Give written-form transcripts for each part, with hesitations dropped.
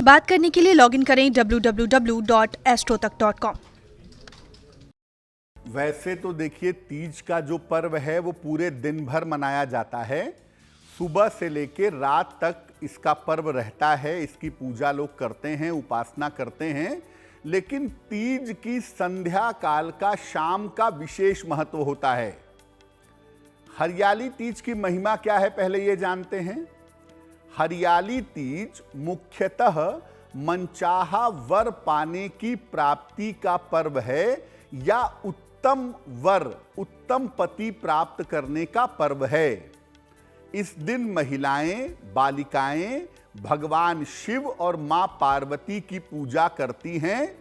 बात करने के लिए लॉगिन करें www.astrotak.com। वैसे तो देखिए, तीज का जो पर्व है वो पूरे दिन भर मनाया जाता है। सुबह से लेकर रात तक इसका पर्व रहता है, इसकी पूजा लोग करते हैं, उपासना करते हैं। लेकिन तीज की संध्या काल का, शाम का विशेष महत्व होता है। हरियाली तीज की महिमा क्या है, पहले ये जानते हैं। हरियाली तीज मुख्यतः मनचाहा वर पाने की प्राप्ति का पर्व है, या उत्तम वर, उत्तम पति प्राप्त करने का पर्व है। इस दिन महिलाएं, बालिकाएं भगवान शिव और मां पार्वती की पूजा करती हैं।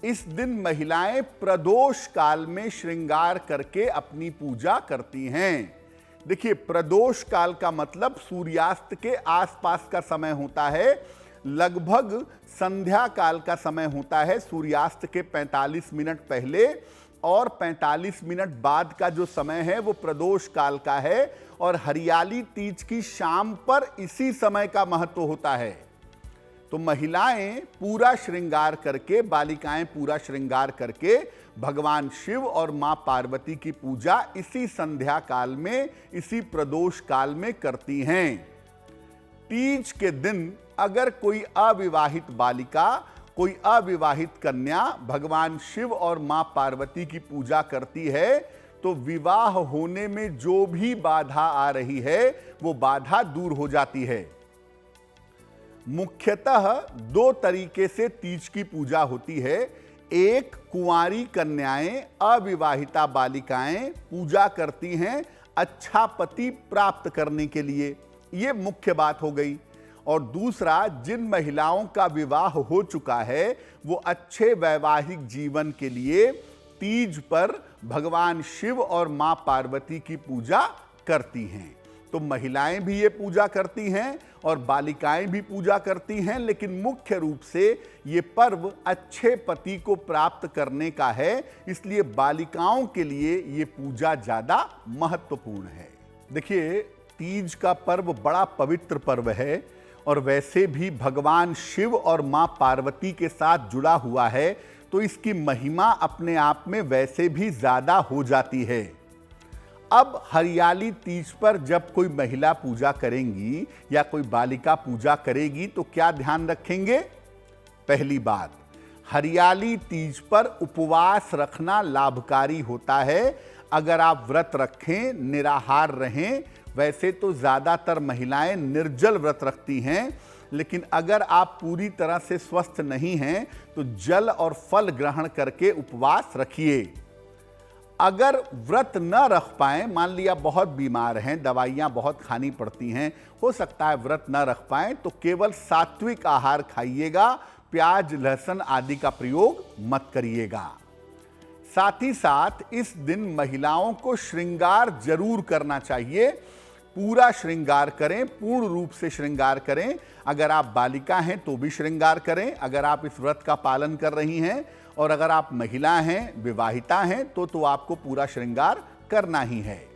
इस दिन महिलाएं प्रदोष काल में श्रृंगार करके अपनी पूजा करती हैं। देखिए, प्रदोष काल का मतलब सूर्यास्त के आसपास का समय होता है, लगभग संध्या काल का समय होता है। सूर्यास्त के 45 मिनट पहले और 45 मिनट बाद का जो समय है वो प्रदोष काल का है। और हरियाली तीज की शाम पर इसी समय का महत्व होता है। तो महिलाएं पूरा श्रृंगार करके, बालिकाएं पूरा श्रृंगार करके भगवान शिव और मां पार्वती की पूजा इसी संध्या काल में, इसी प्रदोष काल में करती हैं। तीज के दिन अगर कोई अविवाहित बालिका, कोई अविवाहित कन्या भगवान शिव और मां पार्वती की पूजा करती है तो विवाह होने में जो भी बाधा आ रही है वो बाधा दूर हो जाती है। मुख्यतः दो तरीके से तीज की पूजा होती है। एक, कुंवारी कन्याएं, अविवाहिता बालिकाएं पूजा करती हैं अच्छा पति प्राप्त करने के लिए, ये मुख्य बात हो गई। और दूसरा, जिन महिलाओं का विवाह हो चुका है वो अच्छे वैवाहिक जीवन के लिए तीज पर भगवान शिव और मां पार्वती की पूजा करती हैं। तो महिलाएं भी ये पूजा करती हैं और बालिकाएं भी पूजा करती हैं, लेकिन मुख्य रूप से ये पर्व अच्छे पति को प्राप्त करने का है, इसलिए बालिकाओं के लिए ये पूजा ज़्यादा महत्वपूर्ण है। देखिए, तीज का पर्व बड़ा पवित्र पर्व है और वैसे भी भगवान शिव और मां पार्वती के साथ जुड़ा हुआ है, तो इसकी महिमा अपने आप में वैसे भी ज़्यादा हो जाती है। अब हरियाली तीज पर जब कोई महिला पूजा करेंगी या कोई बालिका पूजा करेगी तो क्या ध्यान रखेंगे? पहली बात, हरियाली तीज पर उपवास रखना लाभकारी होता है। अगर आप व्रत रखें, निराहार रहें, वैसे तो ज़्यादातर महिलाएं निर्जल व्रत रखती हैं, लेकिन अगर आप पूरी तरह से स्वस्थ नहीं हैं तो जल और फल ग्रहण करके उपवास रखिए। अगर व्रत न रख पाएं, मान लिया बहुत बीमार हैं, दवाइयाँ बहुत खानी पड़ती हैं, हो सकता है व्रत न रख पाएं, तो केवल सात्विक आहार खाइएगा, प्याज लहसुन आदि का प्रयोग मत करिएगा। साथ ही साथ इस दिन महिलाओं को श्रृंगार जरूर करना चाहिए। पूरा श्रृंगार करें, पूर्ण रूप से श्रृंगार करें। अगर आप बालिका हैं तो भी श्रृंगार करें, अगर आप इस व्रत का पालन कर रही हैं, और अगर आप महिला हैं, विवाहिता हैं, तो आपको पूरा श्रृंगार करना ही है।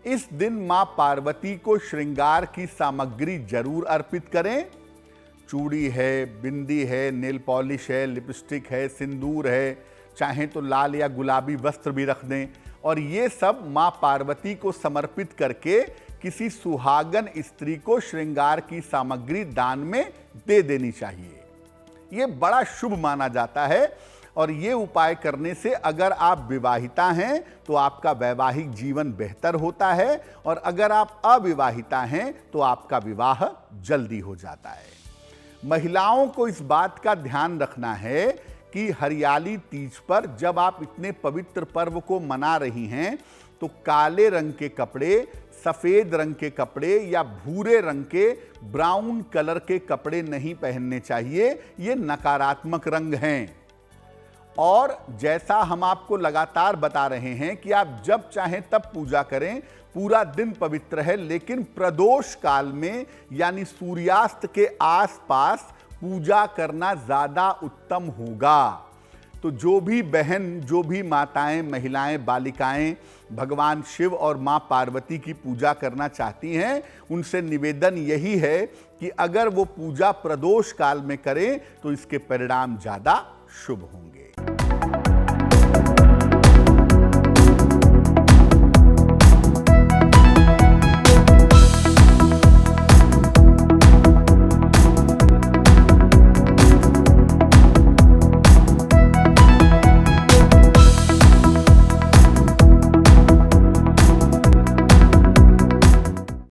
इस दिन मां पार्वती को श्रृंगार की सामग्री जरूर अर्पित करें। चूड़ी है, बिंदी है, नेल पॉलिश है, लिपस्टिक है, सिंदूर है, चाहें तो लाल या गुलाबी वस्त्र भी रख दें, और ये सब मां पार्वती को समर्पित करके किसी सुहागन स्त्री को श्रृंगार की सामग्री दान में दे देनी चाहिए। ये बड़ा शुभ माना जाता है और ये उपाय करने से अगर आप विवाहिता हैं तो आपका वैवाहिक जीवन बेहतर होता है, और अगर आप अविवाहिता हैं तो आपका विवाह जल्दी हो जाता है। महिलाओं को इस बात का ध्यान रखना है कि हरियाली तीज पर जब आप इतने पवित्र पर्व को मना रही हैं तो काले रंग के कपड़े, सफ़ेद रंग के कपड़े या भूरे रंग के, ब्राउन कलर के कपड़े नहीं पहनने चाहिए। ये नकारात्मक रंग हैं। और जैसा हम आपको लगातार बता रहे हैं कि आप जब चाहें तब पूजा करें, पूरा दिन पवित्र है, लेकिन प्रदोष काल में यानी सूर्यास्त के आसपास पूजा करना ज़्यादा उत्तम होगा। तो जो भी बहन, जो भी माताएं, महिलाएं, बालिकाएं भगवान शिव और मां पार्वती की पूजा करना चाहती हैं, उनसे निवेदन यही है कि अगर वो पूजा प्रदोष काल में करें तो इसके परिणाम ज्यादा शुभ होंगे।